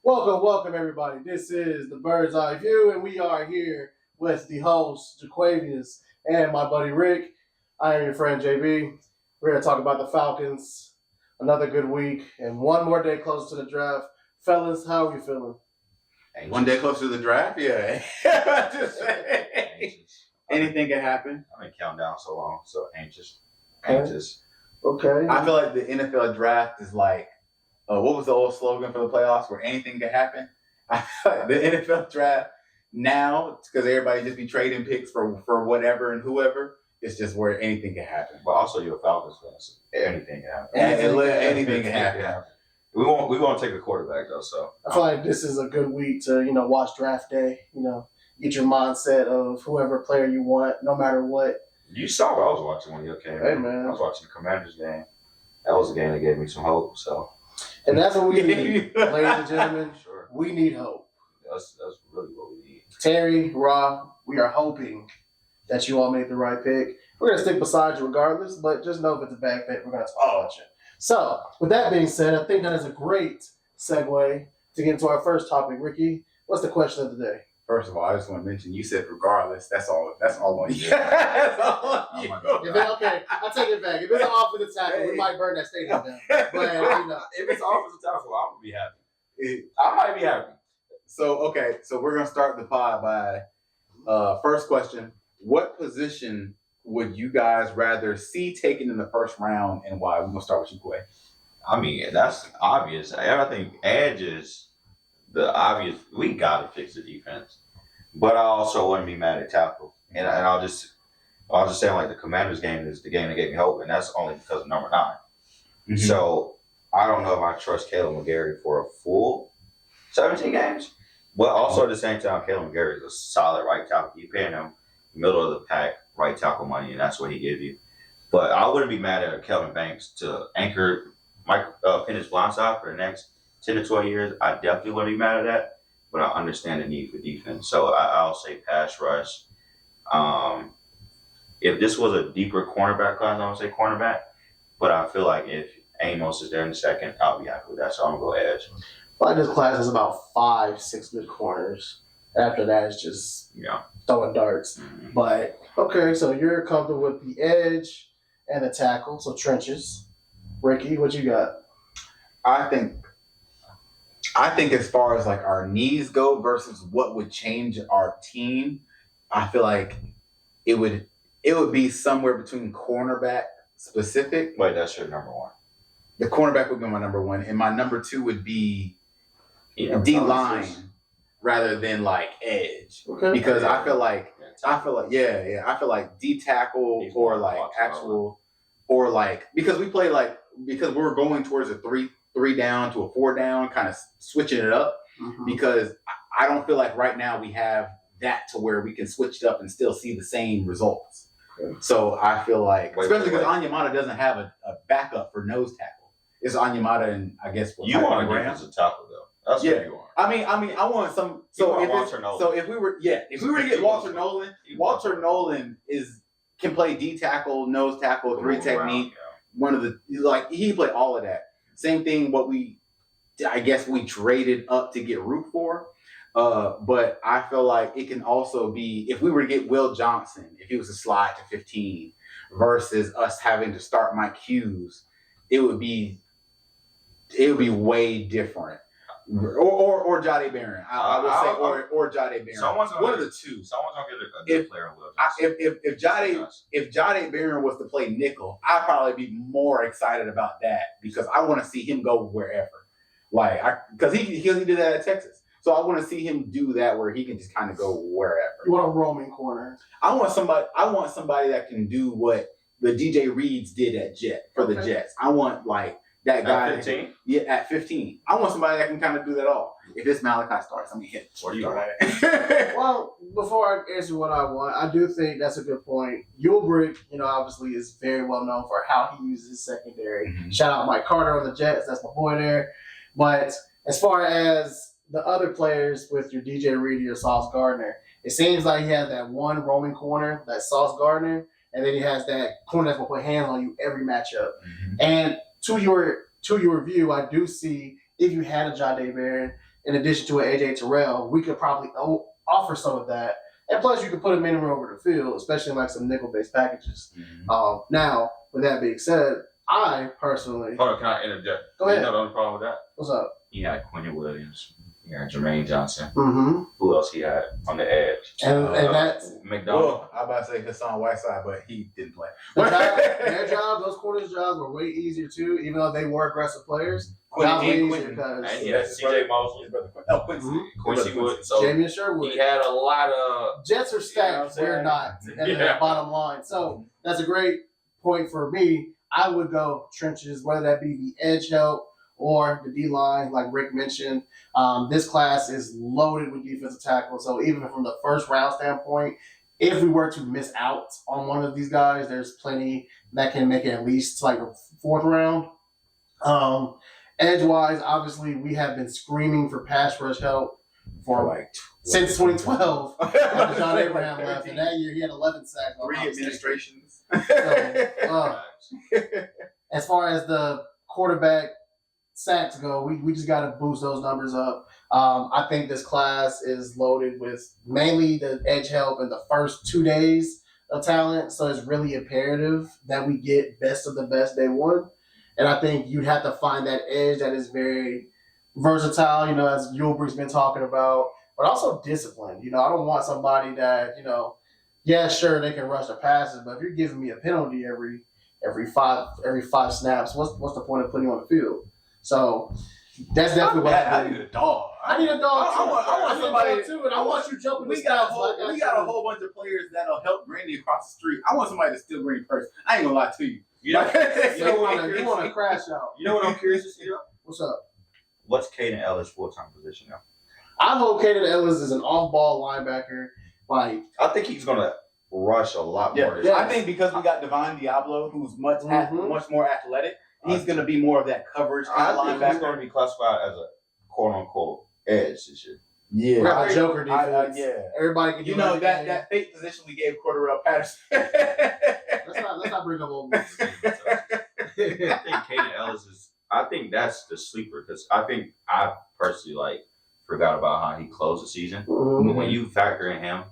Welcome, everybody. This is the Bird's Eye View, and we are here with the host, Jaquavius, and my buddy Rick. I am your friend, JB. We're going to talk about the Falcons. Another good week, and one more day close to the draft. Fellas, how are you feeling? Anxious. 1 day closer to the draft? Yeah. Just saying. Anything can happen. I've been counting down so long, so anxious. Okay. I feel like the NFL draft is like, what was the old slogan for the playoffs where anything can happen? I feel like the NFL draft now, because everybody just be trading picks for whatever and whoever, it's just where anything can happen. But also you're a Falcons fan, so anything can happen. Anything can happen. We won't take a quarterback though, so I feel like this is a good week to, watch draft day, get your mindset of whoever player you want, no matter what. You saw what I was watching when you came. Hey, man. I was watching the Commanders game. That was a game that gave me some hope, so. And that's what we need, ladies and gentlemen. Sure. We need hope. That's really what we need. Terry, Rob, we are hoping that you all made the right pick. We're going to stick beside you regardless, but just know if it's a bad pick, we're going to talk about you. So, with that being said, I think that is a great segue to get into our first topic. Ricky, what's the question of the day? First of all, I just want to mention you said regardless. That's all on you. That's all on you. Okay, I'll take it back. If it's an offensive tackle, we might burn that stadium down. But if it's offensive tackle, I'm gonna be happy. I might be happy. So we're gonna start the pod by first question. What position would you guys rather see taken in the first round, and why? We're gonna start with you, Quay. I mean, that's obvious. I think edge is the obvious. We got to fix the defense, but I also wouldn't be mad at tackle. And I'll just say like the Commanders game is the game that gave me hope, and that's only because of number 9. Mm-hmm. So I don't know if I trust Caleb McGarry for a full 17 games. But also at the same time, Caleb McGarry is a solid right tackle. You're paying him middle of the pack right tackle money, and that's what he gives you. But I wouldn't be mad at Kelvin Banks to anchor Mike Penix blindside for the next 10 to 12 years. I definitely wouldn't be mad at that, but I understand the need for defense. So I'll say pass rush. If this was a deeper cornerback class, I would say cornerback. But I feel like if Amos is there in the second, I'll be happy with that. So I'm going to go edge. I like this class has about 5-6 good corners. After that, it's just throwing darts. Mm-hmm. But, okay, so you're comfortable with the edge and the tackle, so trenches. Ricky, what you got? I think as far as like our needs go versus what would change our team, I feel like it would be somewhere between cornerback specific. Wait, that's your number 1. The cornerback would be my number 1, and my number 2 would be D-line rather than like edge. Okay. Because I feel like D tackle or like actual or like because we're going towards a 3 down to a 4 down, kind of switching it up. Mm-hmm. Because I don't feel like right now we have that to where we can switch it up and still see the same results. Okay. So I feel like, especially because Onyemata doesn't have a backup for nose tackle. It's Onyemata and I guess you want a defensive tackle though. That's what you want. I mean, I want some. So if we were to get Walter Nolan can play D tackle, nose tackle, 3 technique. One of the he played all of that. Same thing. What we traded up to get Root for. But I feel like it can also be if we were to get Will Johnson, if he was to slide to 15 versus us having to start Mike Hughes, it would be way different. Or Jade Barron. I would say or Jade Barron. One of the two. Someone's gonna get a good player in Will Johnson. If Jade Barron was to play nickel, I'd probably be more excited about that because I want to see him go wherever. Because he did that at Texas. So I want to see him do that where he can just kind of go wherever. You want a roaming corner. I want somebody that can do what the DJ Reeds did at the Jets. I want that guy at 15? At 15. I want somebody that can kind of do that all. If this Malachi starts, I'm going to hit. What do you want? Well, before I answer what I want, I do think that's a good point. Ulbrich, obviously is very well known for how he uses his secondary. Mm-hmm. Shout out Mike Carter on the Jets. That's my boy there. But as far as the other players with your DJ Reed or Sauce Gardner, it seems like he has that one roaming corner, that Sauce Gardner, and then he has that corner that's going to put hands on you every matchup. Mm-hmm. And to your view, I do see if you had a Jade Barron in addition to an AJ Terrell, we could probably offer some of that. And plus, you could put him anywhere over the field, especially in like some nickel-based packages. Now, with that being said, I personally... Hold on, can I interject? Go ahead. You know the only problem with that? What's up? He had Quentin Williams. He had Jermaine Johnson. Mm-hmm. Who else he had on the edge? And that's... McDonald. Well, I about to say Hassan Whiteside, but he didn't play. Their job, those corners' jobs were way easier too, even though they were aggressive players. And he had C.J. Mosley. Quincy Wood. So Jamie Sherwood. He had a lot of... Jets are stacked. We're not. And the bottom line. So that's a great point for me. I would go trenches, whether that be the edge help or the D-line, like Rick mentioned. This class is loaded with defensive tackles. So even from the first round standpoint, if we were to miss out on one of these guys, there's plenty that can make it at least like a fourth round. Edge-wise, obviously, we have been screaming for pass rush help for like since 2012 after John Abraham left. And that year, he had 11 sacks. 3 administrations. So, as far as the quarterback sacks go, we just got to boost those numbers up. I think this class is loaded with mainly the edge help in the first 2 days of talent. So it's really imperative that we get best of the best day one. And I think you'd have to find that edge that is very versatile, as Yulbrick's been talking about, but also disciplined. I don't want somebody that, yeah, sure, they can rush the passes, but if you're giving me a penalty every five snaps, what's the point of putting you on the field? So that's definitely what I need a dog. I need a dog too. I want somebody too, and I want you jumping. We got a whole bunch of players that'll help Granny across the street. I want somebody to steal Granny first. I ain't gonna lie to you. You want to crash out. You know what I'm curious to see? What's up? What's Caden Ellis' full-time position now? I hope Caden Ellis is an off-ball linebacker. Like, I think he's gonna rush a lot more. I think because we got Devon Diablo, who's much more athletic, he's gonna be more of that coverage kind of linebacker. He's gonna be classified as a quote-unquote edge this year. Yeah, we have a Joker defense. Everybody can. That fake position we gave Cordarrelle Patterson. let's not bring up old ones. I think Caden Ellis is. I think that's the sleeper because I think I personally forgot about how he closed the season. Mm-hmm. But when you factor in him,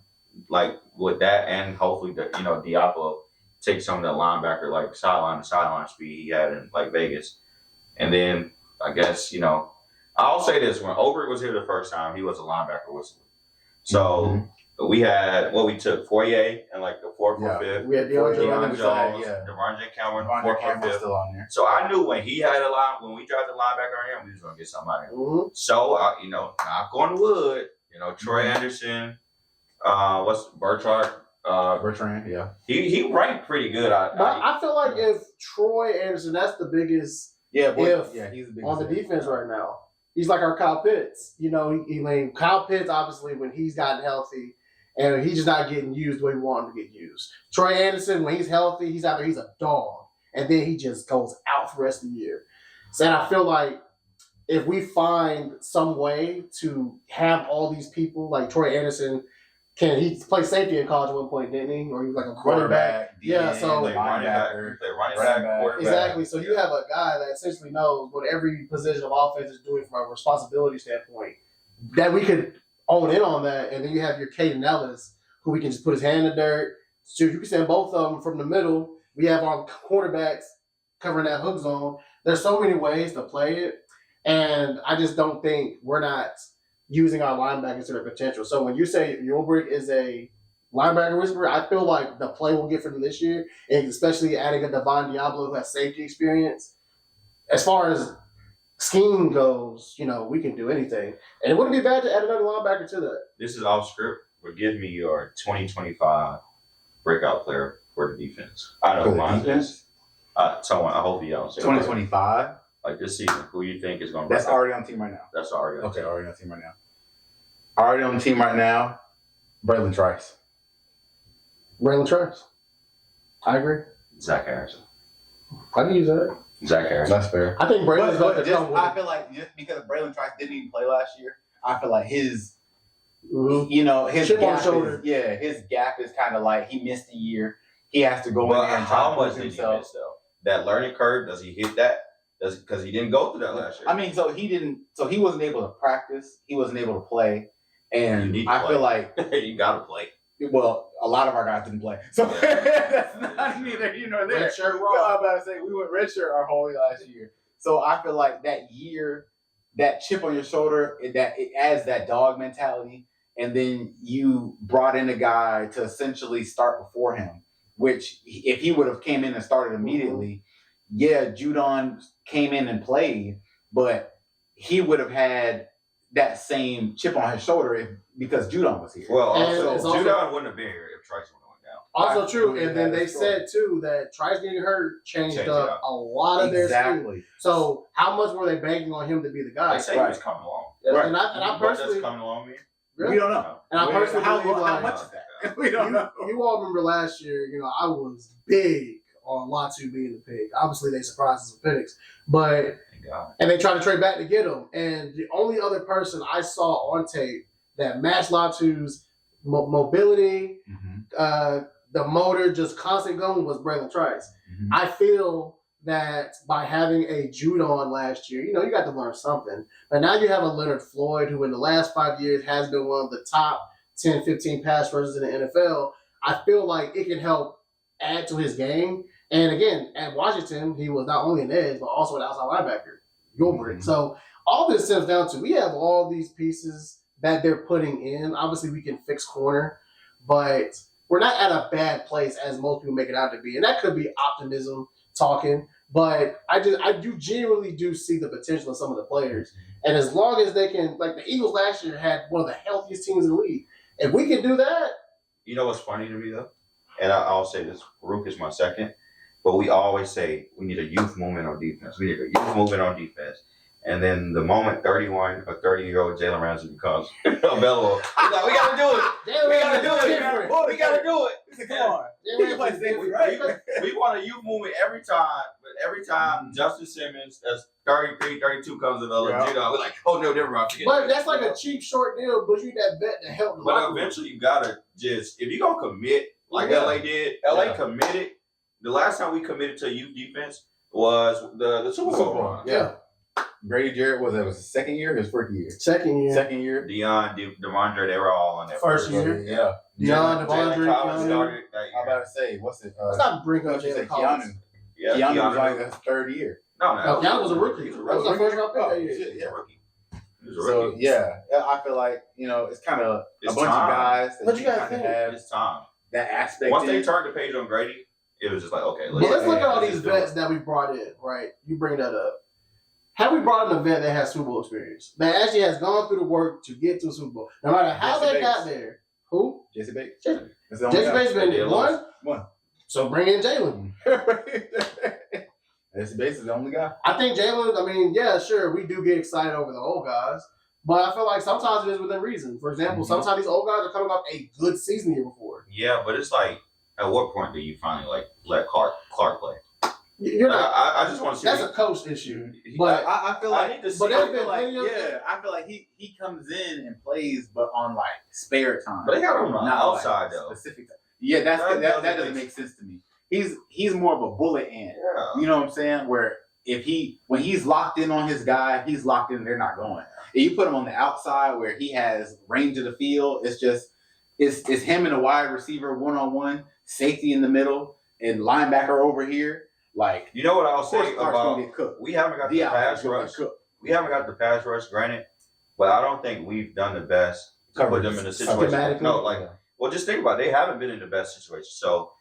with that, and hopefully Diablo take some of that linebacker sideline to sideline speed he had in Vegas, and then I guess I'll say this: when Obrick was here the first time, he was a linebacker whistler. So we had we took Fourier in the fourth or fifth. We had Deion Jones, DeVon J. Cameron, fourth or fifth. Still on there. So I knew when he had when we drafted a linebacker on him, we was gonna get somebody. Mm-hmm. So knock on wood, Troy Anderson, what's Bertrand? Bertrand, yeah. He ranked pretty good. I feel like if Troy Anderson, that's the biggest he's the biggest on the defense right now. He's like our Kyle Pitts. Kyle Pitts, obviously, when he's gotten healthy, and he's just not getting used the way we want him to get used. Troy Anderson, when he's healthy, he's out there, he's a dog. And then he just goes out for the rest of the year. So and I feel like if we find some way to have all these people, like Troy Anderson, he played safety in college at one point, didn't he? Or he was like a quarterback. Yeah, so running back. Exactly. So you have a guy that essentially knows what every position of offense is doing from a responsibility standpoint. That we could own in on that, and then you have your Caden Ellis, who we can just put his hand in the dirt. So you can send both of them from the middle. We have our quarterbacks covering that hook zone. There's so many ways to play it, and I just don't think we're not using our linebackers to their potential. So when you say Yulbrick is a linebacker whisperer, I feel like the play we'll get from him this year, and especially adding a Devon Diablo who has safety experience, as far as scheme goes, we can do anything. And it wouldn't be bad to add another linebacker to that. This is off script, but give me your 2025 breakout player for the defense. I know mine is. So I hope you don't say 2025. This season, who you think is going to? That's already on the team right now. That's already on. Okay, already on the team right now. Already on the team right now. Braylon Trice. I agree. Zach Harrison. I can use that. Zach Harrison. That's fair. I think Braylon's but I feel like just because Braylon Trice didn't even play last year, I feel like his his chip on gap the shoulder. His gap is kind of he missed a year. He has to go in there and try how to much prove did he himself. miss though? That learning curve, does he hit that? That's because he didn't go through that last year. I mean, so he wasn't able to practice. He wasn't able to play. And I feel like you gotta play. Well, a lot of our guys didn't play, so that's not neither here nor there. Redshirt I'm about to say we went redshirt our whole last year, so I feel like that year, that chip on your shoulder, it adds that dog mentality, and then you brought in a guy to essentially start before him, which if he would have came in and started immediately, yeah, Judon came in and played, but he would have had that same chip on his shoulder because Judon was here. Well, also, Judon wouldn't have been here if Trice would have went down. Also true, and then they said too that Trice getting hurt changed up a lot of their scheme. So how much were they banking on him to be the guy? They say he was coming along. Right. And I personally coming along. Really? We don't know. And I personally how much is that? We don't know. You all remember last year? I was big on Latu being the pick. Obviously, they surprised us with Penix, but. And they tried to trade back to get him. And the only other person I saw on tape that matched Latu's mobility, the motor, just constant going, was Braylon Trice. Mm-hmm. I feel that by having a Judon last year, you got to learn something. But now you have a Leonard Floyd who in the last 5 years has been one of the top 10, 15 pass rushers in the NFL. I feel like it can help add to his game. And again, at Washington, he was not only an edge, but also an outside linebacker. Mm-hmm. So all this stems down to we have all these pieces that they're putting in. Obviously, we can fix corner, but we're not at a bad place as most people make it out to be. And that could be optimism talking, but I genuinely do see the potential of some of the players. And as long as they can, like the Eagles last year had one of the healthiest teams in the league. If we can do that. You know what's funny to me, though? And I'll say this, Rook is my second. But we always say we need a youth movement on defense. We need a youth movement on defense. And then the moment 31 or 30-year-old Jalen Ramsey becomes available, we got to do it. We got to do it. We got to do it. Come on. We want a youth movement every time. But every time Justin Simmons, that's 33, 32 comes in the we're like, oh, no, never mind. But that's like a cheap, short deal, but you need that vet to help. But eventually you got to just, if you're going to commit, like LA did, LA committed. The last time we committed to youth defense was the Super Bowl run. Yeah. Brady Jarrett was his second year or his first year? Second year. Deion, Devondre, they were all on that first year. Yeah. Deion, Devondre, Keanu. I'm about to say, what's it? Let's not bring up Keanu. Yeah, Keanu was like his third year. No, Keanu was a rookie. That was our first round pick that year. Yeah, rookie. So, I feel like, it's kind of a bunch of guys that you kind of have. It's time. That aspect. Once they turned the page on Grady, it was just like, okay. Let's look at all these vets that we brought in, right? You bring that up. Have we brought in a vet that has Super Bowl experience? That actually has gone through the work to get to a Super Bowl. No matter how they got there. Who? Jesse Bates. Jesse Bates been one. So bring in Jalen. Jesse Bates is the only guy. I think Jalen, sure, we do get excited over the old guys. But I feel like sometimes it is within reason. For example, sometimes these old guys are coming off a good season the year before. Yeah, but it's like, at what point do you finally let Clark play? You're not. I just want to see. That's a coach issue. But I feel like. I feel like he comes in and plays, but on like spare time. But they got him on the outside though. Specific. Yeah, that doesn't make sense to me. He's more of a bullet end. Yeah. You know what I'm saying? Where when he's locked in on his guy, he's locked in. They're not going. If you put him on the outside where he has range of the field, it's just it's him and a wide receiver 1-on-1, safety in the middle, and linebacker over here. Like, you know what I'll say about we haven't got the pass rush. We haven't got the pass rush, granted, but I don't think we've done the best to put them in a situation. Well, just think about it. They haven't been in the best situation. So,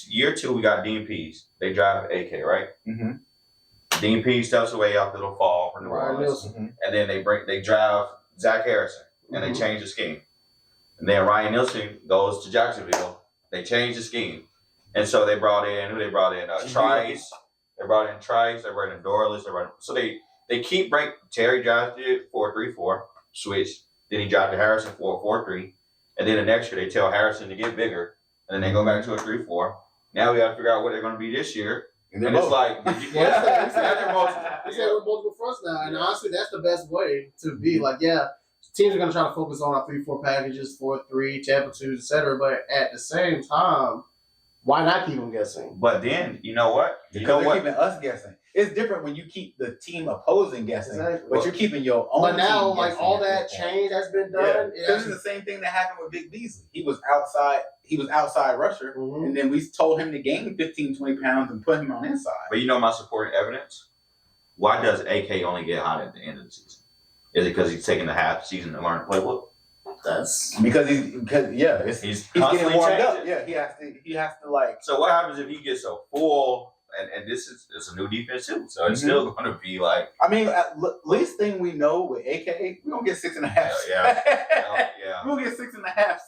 year 2, we got Dean Pease. They drive AK, right? Mm-hmm. Dean Pease steps away after the fall from New Orleans, and then they drive Zach Harrison, and they change the scheme. And then Ryan Nielsen goes to Jacksonville. They change the scheme. And so they brought in Trice. They brought in Trice. They brought in Dorless. So they keep breaking. Terry drafted 4-3-4 switch. Then he drafted Harrison 4-4-3. And then the next year they tell Harrison to get bigger. And then they go back to a 3-4. Now we got to figure out what they're going to be this year. And it's like, it's multiple fronts now. And honestly, that's the best way to be. Like, teams are going to try to focus on our 3-4 packages, 4-3, Tampa 2s, etc. But at the same time, Why not keep them guessing? But then, you know what? Because they're keeping us guessing. It's different when you keep the team opposing guessing, but you're keeping your own. But now, team like all that change that's been done, because it's the same thing that happened with Vic Beasley. He was outside rusher, and then we told him to gain 15, 20 pounds and put him on inside. But you know my supporting evidence? Why does AK only get hot at the end of the season? Is it because he's taking the half season to learn playbook? That's because he's getting warmed up. Yeah, he has to like. So what happens if he gets so full? And it's a new defense too, so it's still going to be like. I mean, at least thing we know with AK, we're gonna get 6.5. Yeah. We're gonna get 6.5 sacks,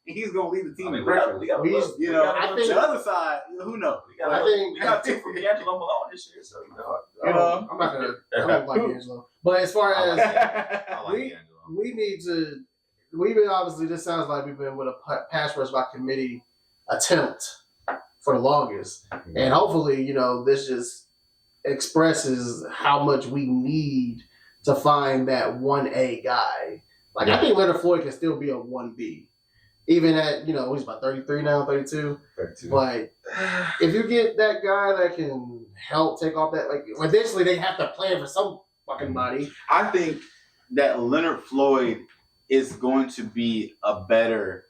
and he's gonna lead the team in pressure. I think the other side, who knows? We got 2 from D'Angelo Malone this year, so I'm not gonna. I don't like D'Angelo, but as far as we need to, we've been obviously. This sounds like we've been with a pass rush by committee attempt for the longest. And hopefully, this just expresses how much we need to find that 1A guy. Like, I think Leonard Floyd can still be a 1B. Even at, he's about 33 now, 32. But if you get that guy that can help take off that, like, eventually they have to plan for some fucking body. I think that Leonard Floyd is going to be a better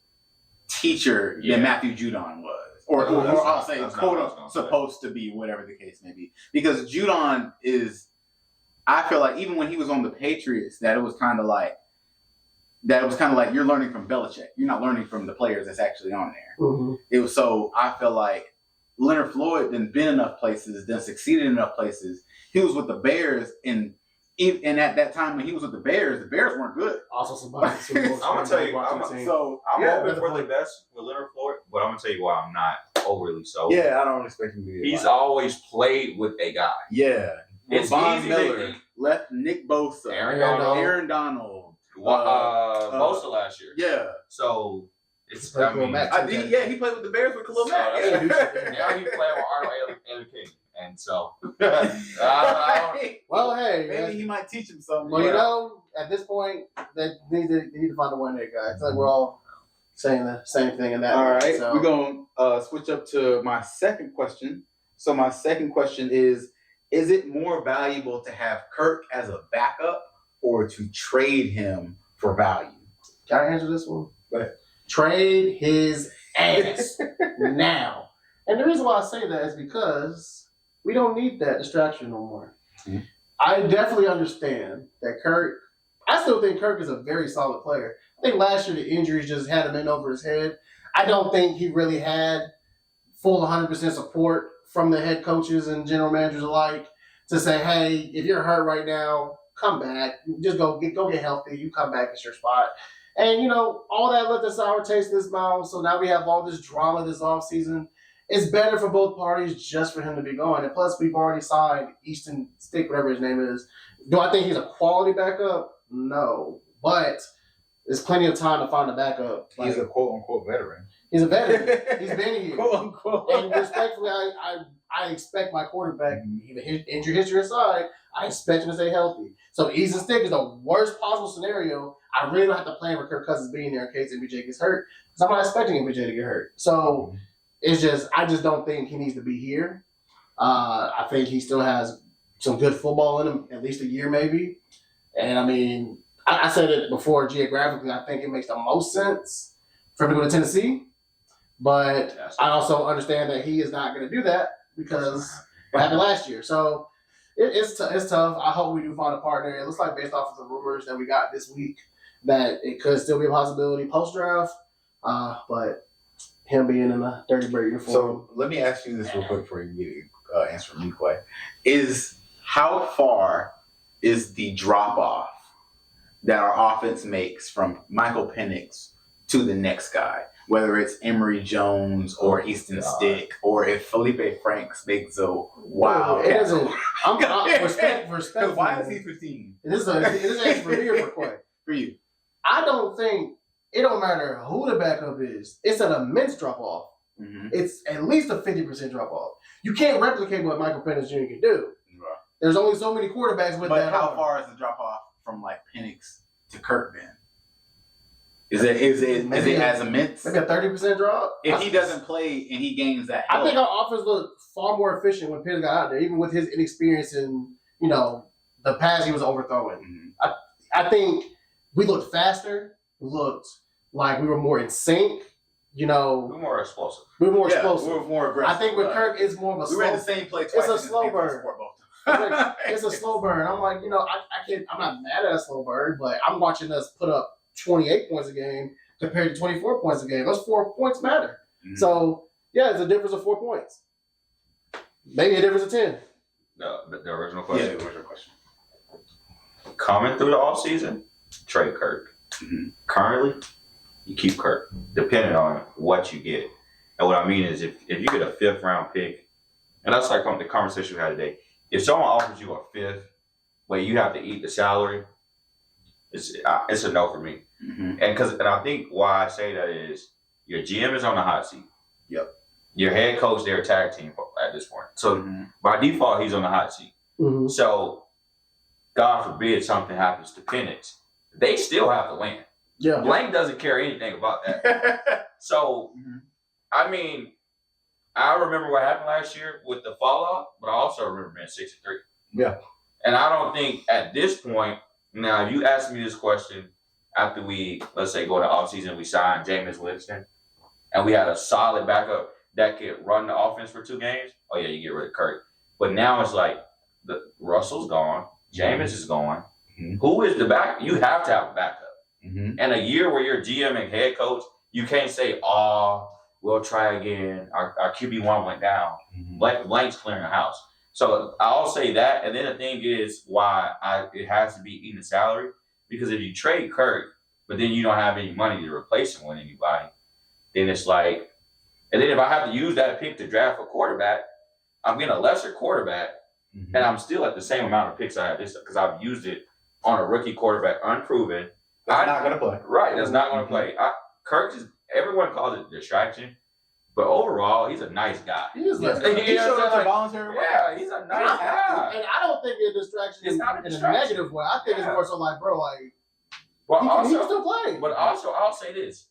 teacher than Matthew Judon was. Or I'll say supposed to be, whatever the case may be. Because Judon is, I feel like even when he was on the Patriots, that it was kind of like you're learning from Belichick. You're not learning from the players that's actually on there. Mm-hmm. It was so I feel like Leonard Floyd done been enough places, done succeeded in enough places. He was with the Bears, and at that time when he was with the Bears weren't good. Also, somebody. I'm gonna tell you, I'm hoping for the best with Leonard Floyd, but I'm gonna tell you why I'm not overly so. Yeah, I don't expect him to be. He's always played with a guy. Yeah, it's Von easy Miller left Nick Bosa, Aaron Donald, Bosa last year. Yeah, so it's. He played with the Bears with Khalil Mack. Now he's playing with Arnold and King. And so, well, hey, maybe he might teach him something. Well, at this point, they need to find a 1A guy. It's like we're all saying the same thing in that. All right, so we're gonna switch up to my second question. So my second question is it more valuable to have Kirk as a backup or to trade him for value? Can I answer this one? Go ahead. Trade his ass now. And the reason why I say that is because we don't need that distraction no more. Mm-hmm. I definitely understand that I still think Kirk is a very solid player. I think last year the injuries just had him in over his head. I don't think he really had full 100% support from the head coaches and general managers alike to say, hey, if you're hurt right now, come back. Just go get healthy. You come back, it's your spot. And, all that left a sour taste in his mouth. So now we have all this drama this offseason. It's better for both parties just for him to be going. And plus, we've already signed Easton Stick, whatever his name is. Do I think he's a quality backup? No. But there's plenty of time to find a backup. He's a quote-unquote veteran. He's a veteran. He's been here. Quote-unquote. And respectfully, I expect my quarterback, even injury history aside, I expect him to stay healthy. So Easton Stick is the worst possible scenario. I really don't have to plan for Kirk Cousins being there in case MPJ gets hurt. Because I'm not expecting MPJ to get hurt. So I just don't think he needs to be here. I think he still has some good football in him, at least a year maybe. And I mean, I said it before, geographically, I think it makes the most sense for him to go to Tennessee. But I also understand that he is not going to do that because what happened last year. So it's tough. I hope we do find a partner. It looks like based off of the rumors that we got this week that it could still be a possibility post-draft. But him being in a dirty bird uniform. So let me ask you this real quick before you answer me, Quay. How far is the drop-off that our offense makes from Michael Penix to the next guy? Whether it's Emory Jones or Easton Stick, or if Felipe Franks makes a wild. It doesn't. I'm respect. Why is he 15? This is actually for me or for Quay? For you. I don't think it don't matter who the backup is. It's an immense drop off. Mm-hmm. It's at least a 50% drop off. You can't replicate what Michael Penix Jr. can do. Right. There's only so many quarterbacks with that. But how far is the drop off from like Penix to Kirk then? Is it as immense? Maybe a 30% drop. If he doesn't play and he gains that help. I think our offense looked far more efficient when Penix got out there, even with his inexperience in the pass he was overthrowing. Mm-hmm. I think we looked faster. We looked like we were more in sync. We were more explosive. We were more explosive. We were more aggressive. I think with Kirk, it's more of a slow. We ran the same play twice. It's a slow burn. It's a slow burn. I'm like, I can't. I'm not mad at a slow burn, but I'm watching us put up 28 points a game compared to 24 points a game. Those 4 points matter. Mm-hmm. So yeah, it's a difference of 4 points. Maybe a difference of 10. The original question. Yeah, the original question. Coming through the offseason, trade Kirk. Mm-hmm. Currently, you keep Kirk, depending on what you get. And what I mean is, if you get a 5th round pick, and that's like the conversation we had today. If someone offers you a 5th, but you have to eat the salary, it's a no for me. Mm-hmm. And I think why I say that is your GM is on the hot seat. Yep. Your head coach, they're a tag team at this point. So by default, he's on the hot seat. Mm-hmm. So God forbid something happens to Penix, they still have to win. Yeah. Blank doesn't care anything about that. So, I mean, I remember what happened last year with the fallout, but I also remember being 6-3. Yeah. And I don't think at this point, now if you ask me this question after we, let's say, go to offseason, we signed Jameis Winston, and we had a solid backup that could run the offense for 2 games, oh yeah, you get rid of Kirk. But now it's like Russell's gone, Jameis is gone. Mm-hmm. Who is the back? You have to have a backup. Mm-hmm. And a year where you're GM and head coach, you can't say, we'll try again. Our QB1 went down. Mm-hmm. Blank's clearing the house. So I'll say that. And then the thing is why it has to be eating the salary. Because if you trade Kirk, but then you don't have any money to replace him with anybody, then it's like, and then if I have to use that pick to draft a quarterback, I'm getting a lesser quarterback, and I'm still at the same amount of picks I have this because I've used it on a rookie quarterback, unproven. That's not going to play. Right, that's not going to play. Kirk everyone calls it a distraction, but overall, he's a nice guy. He is nice. He showed up to voluntary. Yeah, he's a nice guy. And I don't think it's a distraction. It's not a in a negative way. I think it's more so like, bro, he can still play. But also, I'll say this: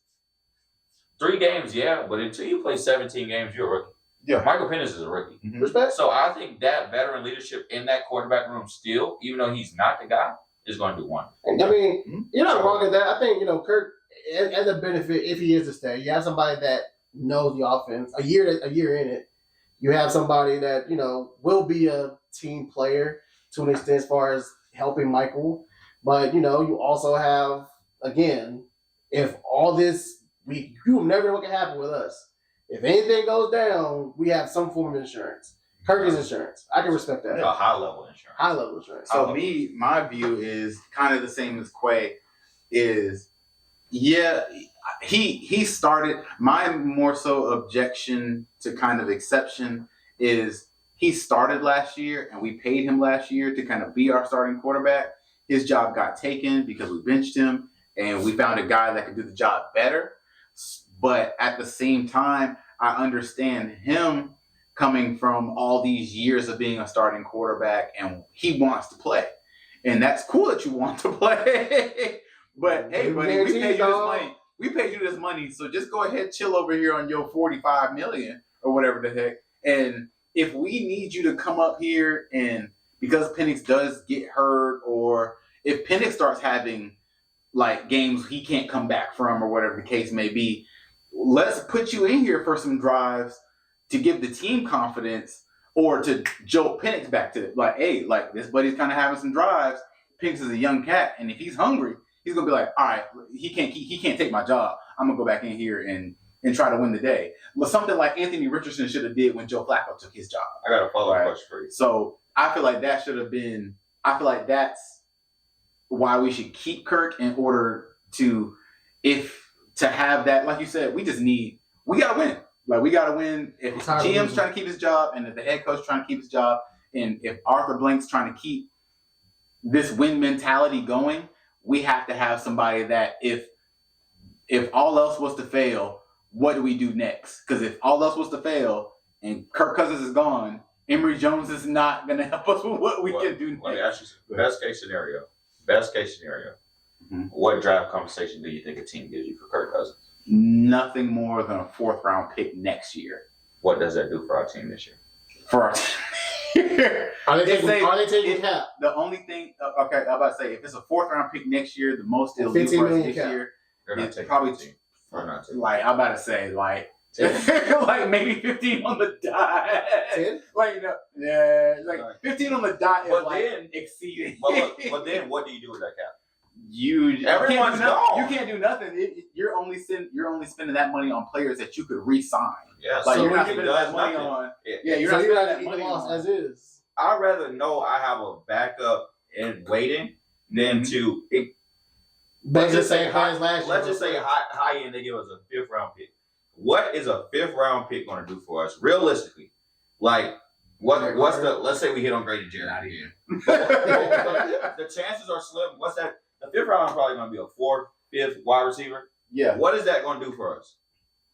3 games, yeah, but until you play 17 games, you're a rookie. Yeah, Michael Penix is a rookie. Mm-hmm. Respect. So I think that veteran leadership in that quarterback room still, even though he's not the guy, is going to do wonderful. I mean, you're not wrong in that. I think, Kirk, as a benefit, if he is to stay, you have somebody that knows the offense. A year in it, you have somebody that, will be a team player to an extent as far as helping Michael. But, you also have, again, if all this, you will never know what can happen with us. If anything goes down, we have some form of insurance. Kirk is insurance. I can respect that. A high-level insurance. High-level insurance. So my view is kind of the same as Quay is, yeah, he started, my more so objection to kind of exception is he started last year and we paid him last year to kind of be our starting quarterback. His job got taken because we benched him and we found a guy that could do the job better. But at the same time, I understand him coming from all these years of being a starting quarterback and he wants to play. And that's cool that you want to play. But hey, buddy, we paid you this money. We paid you this money, so just go ahead, chill over here on your $45 million or whatever the heck. And if we need you to come up here and because Penix does get hurt, or if Penix starts having like games he can't come back from or whatever the case may be, let's put you in here for some drives to give the team confidence or to jolt Penix back to like, hey, like this buddy's kind of having some drives. Penix is a young cat, and if he's hungry, he's gonna be like, all right, he can't take my job. I'm gonna go back in here and try to win the day. Well, something like Anthony Richardson should have did when Joe Flacco took his job. I got a follow-up question for you. So I feel like that should have been. I feel like that's why we should keep Kirk in order to have that. Like you said, we gotta win. Like we gotta win. If GM's trying to keep his job, and if the head coach trying to keep his job, and if Arthur Blank's trying to keep this win mentality going, we have to have somebody that if all else was to fail, what do we do next? Because if all else was to fail and Kirk Cousins is gone, Emory Jones is not going to help us with what we can do next. Let me ask you something. Best case scenario. what draft compensation do you think a team gives you for Kirk Cousins? Nothing more than a 4th round pick next year. What does that do for our team this year? For our team. Are they taking cap? The only thing, okay, I'm about to say, if it's a 4th round pick next year, the most it'll be 15 for us million this cap. year. They're not It's taking probably 15. They're not taking like I'm about to say like maybe 15 on the dot. 10? Like like 15 on the dot is But like then- exceeding. But then what do you do with that cap? can't Everyone's do nothing. gone. You can't do nothing. You're only spending that money on players that you could re-sign. Yeah, Like So you're not he spending does that money nothing. on. Yeah. Yeah, you're So not you spending got that to eat the money loss on. as is. I'd rather know I have a backup in waiting than to. Let's just say high as last year. Let's just say high end. They give us a 5th round pick. What is a 5th round pick going to do for us realistically? Like what's the? Let's say we hit on Grady Jarrett out of here. The chances are slim. What's that? The 5th round is probably going to be a 4th, 5th wide receiver. Yeah. What is that going to do for us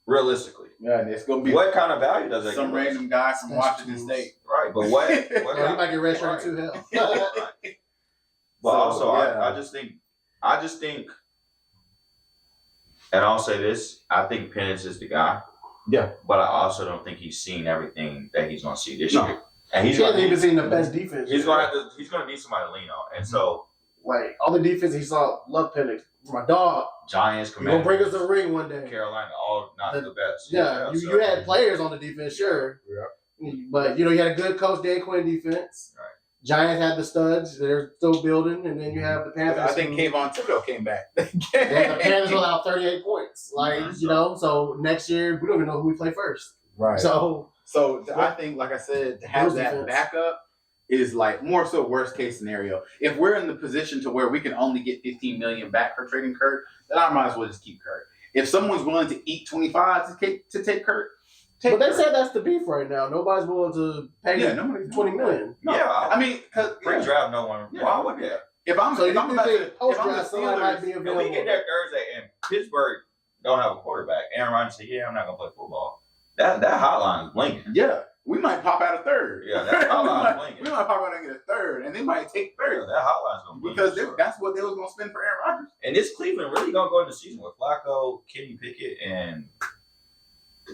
realistically? Yeah, and it's gonna be What kind of value does that some give us? random guy from Special Washington teams. State. Right, but what? Well, he might get redshirted too, hell. But So, also, yeah. I just think, and I'll say this: I think Penance is the guy. Yeah. But I also don't think he's seen everything that he's going to see this No. year, and He he's going hasn't even to seen the best defense. he's going to need somebody to lean on, and so Like, all the defense he saw, love Penix. My dog, Giants, you're going to Commanders, bring us a ring one day. Carolina, all not the best. Yeah, so- you had players on the defense, sure. Yeah. But, you had a good coach, Dan Quinn defense. Right. Giants had the studs. They're still building. And then you have the Panthers. I think Kayvon Thibodeau came back. And the Panthers will have 38 points. Like, so next year, we don't even know who we play first. Right. So I think, like I said, to have Those that defense. backup is like more so worst case scenario. If we're in the position to where we can only get $15 million back for trading Kirk, then I might as well just keep Kirk. If someone's willing to eat 25 to take Kirk, but they said that's the beef right now. Nobody's willing to pay nobody's $20 million. No, Yeah, I mean, because pre-draft, no one. Yeah. Why would that? if I'm So if you I'm do about to, think if I'm the post-draft somebody might be Steelers, If we available? get there Thursday and Pittsburgh don't have a quarterback, Aaron Rodgers said, "Yeah, I'm not gonna play football." That hotline is blinking. yeah, we might pop out a third. Yeah, that hotline's blinking. we might pop out and get a third, and they might take Yeah, third that hotline's gonna blink because for sure. that's what they was gonna spend for Aaron Rodgers. And this Cleveland really gonna go into the season with Flacco, Kenny Pickett, and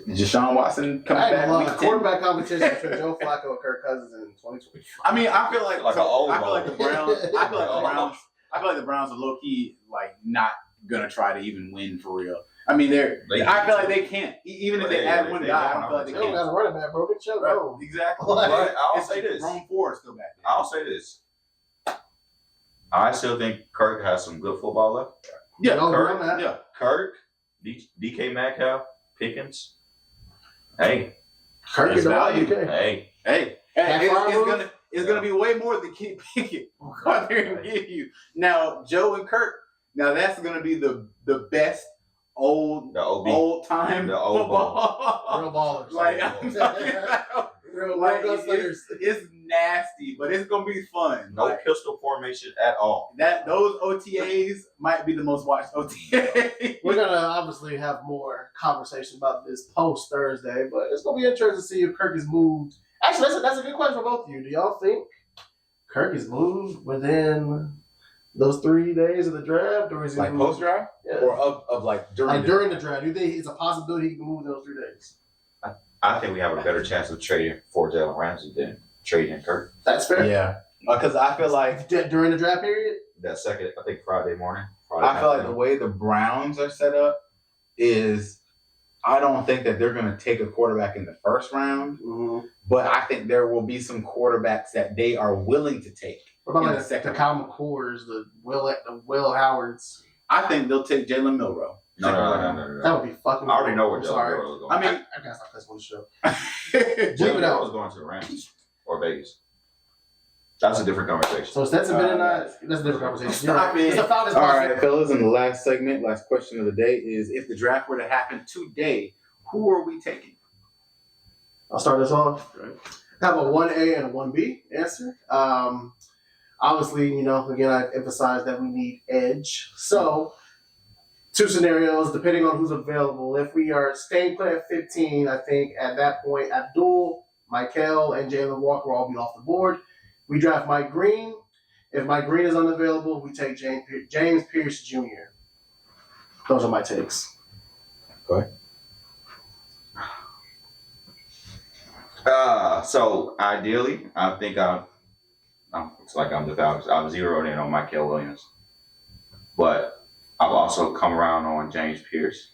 Deshaun Watson coming back. Well, week the 10. quarterback competition between Joe Flacco and Kirk Cousins in 2020. I mean, I feel like Like an old I feel like the ball. Browns. I feel like the Old Browns. I feel like the Browns are low key like not gonna try to even win for real. I mean, I feel like they can't. Even if they add one guy, I don't feel like they They don't can't. got a running back, bro. Get your Right. go. Exactly. But I'll It's say this. Rome 4 is still back there. I'll say this. I still think Kirk has some good football left. Yeah, No, Kirk, run that. yeah. Kirk, DK Metcalf, Pickens. Hey, Kirk It's is the value. okay. hey. Hey, That far it's gonna be way more than Kenny Pickett. What they're gonna give you now, Joe and Kirk. Now that's gonna be the best old The OB. old time The old football. Real ballers. Like I'm talking about, Real like, gunslingers. it's nasty, but it's gonna be fun. No Like, pistol formation at all. those OTAs might be the most watched OTAs. We're gonna obviously have more conversation about this post Thursday, but it's gonna be interesting to see if Kirk is moved. Actually, that's a good question for both of you. Do y'all think Kirk is moved within those 3 days of the draft, or is he like moved? post draft Yeah. or of like during Like during the draft? Do you think it's a possibility he can move in those 3 days? I think we have a better chance of trading for Jalen Ramsey than trading Kirk. That's fair. Yeah, because I feel like During the draft period. That second, I think Friday morning. I feel like the way the Browns are set up is I don't think that they're going to take a quarterback in the first round, but I think there will be some quarterbacks that they are willing to take. What about In like the the second Kyle McCours, the Will Howards? I think they'll take Jalen Milrow. No. That would be fucking. I already know where I'm Jalen sorry. Milrow is going. I mean, I gotta stop this on the show. Jalen Bleep it out. Milrow is going to the Rams or Vegas. That's a different conversation. So Stetson Bennett and I, that's a different conversation. You're Stop right. it. It's the Falcons. All right, fellas, in the last segment, last question of the day is if the draft were to happen today, who are we taking? I'll start this off. I have a 1A and a 1B answer. Obviously, again, I emphasize that we need edge. So, two scenarios, depending on who's available. If we are staying put at 15, I think at that point, Abdul, Michael, and Jalen Walker will all be off the board. We draft Mike Green. If Mike Green is unavailable, we take James Pierce Jr. Those are my takes. Go ahead. So ideally, I think it's like I'm the Falcons. I'm zeroed in on Michael Williams, but I've also come around on James Pierce.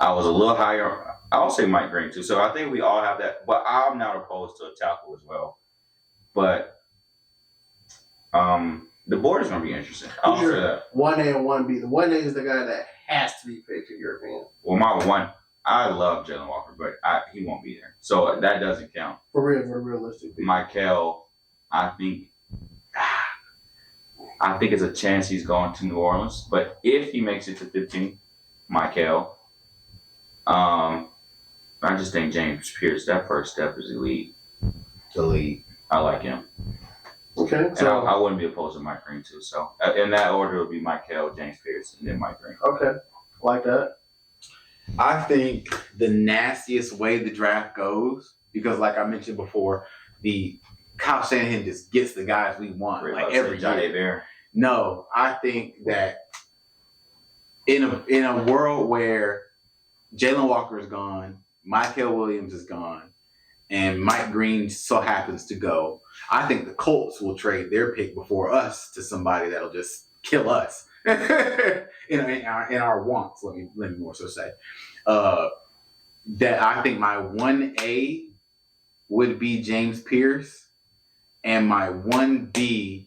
I was a little higher. I'll say Mike Green too. So I think we all have that, but I'm not opposed to a tackle as well. But the board is going to be interesting. I'll say that. 1A and 1B. The 1A is the guy that has to be picked in your opinion. Well, my one, I love Jalen Walker, but he won't be there. So that doesn't count. For realistic. Michael, I think it's a chance he's going to New Orleans. But if he makes it to 15, Michael, I just think James Pierce, that first step is elite. Elite. I like him. Okay. And I wouldn't be opposed to Mike Green too. So in that order, it would be Michael, James Pierce, and then Mike Green. Okay. Like that. I think the nastiest way the draft goes, because like I mentioned before, the Kyle Shanahan just gets the guys we want like every year. No, I think that in a world where Jalen Walker is gone, Michael Williams is gone, and Mike Green so happens to go, I think the Colts will trade their pick before us to somebody that'll just kill us in our wants. Let me more so say that I think my 1A would be James Pierce, and my 1B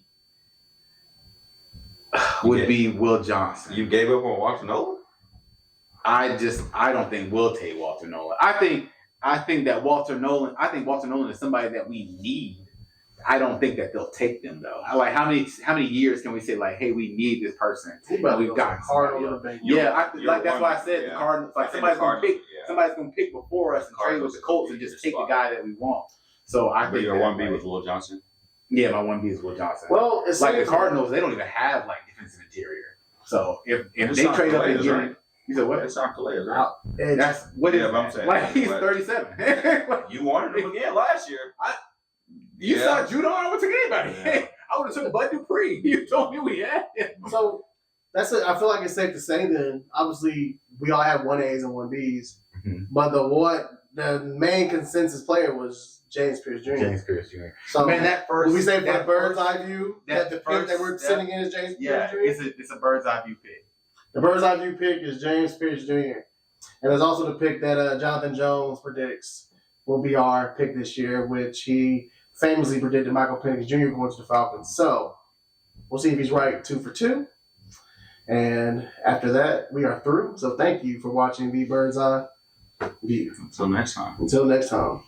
would be Will Johnson. You gave up on Walter Nolan? I don't think we'll take Walter Nolan. I think Walter Nolan is somebody that we need. I don't think that they'll take them though. Like how many years can we say like, hey, we need this person? But we've gotten somebody else. That's why I said the Cardinals. Like somebody's gonna pick before us and trade with the Colts and just take the guy that we want. So I think your 1B was Will Johnson. Yeah, my 1B is Will Johnson. Well, it's like the Cardinals, they don't even have like defensive interior. So if they trade up and get, you said what? It's not Calais, right? That's what is. I'm saying. Like he's 37. You wanted him again last year. You saw Judon. I would take anybody. Yeah. I would have took Bud Dupree. You told me we had him. So that's it. I feel like it's safe to say then. Obviously, we all have 1As and 1Bs, but the main consensus player was James Pierce Jr. James Pierce Jr. So man, that first. When we say for the bird's eye view, that the pick that we're sitting in is James Pierce Jr. It's a bird's eye view pick. The bird's eye view pick is James Pierce Jr. And there's also the pick that Jonathan Jones predicts will be our pick this year, which he famously predicted Michael Penix Jr. going to the Falcons. So we'll see if he's right 2 for 2. And after that, we are through. So thank you for watching the Bird's Eye View. Until next time. Until next time.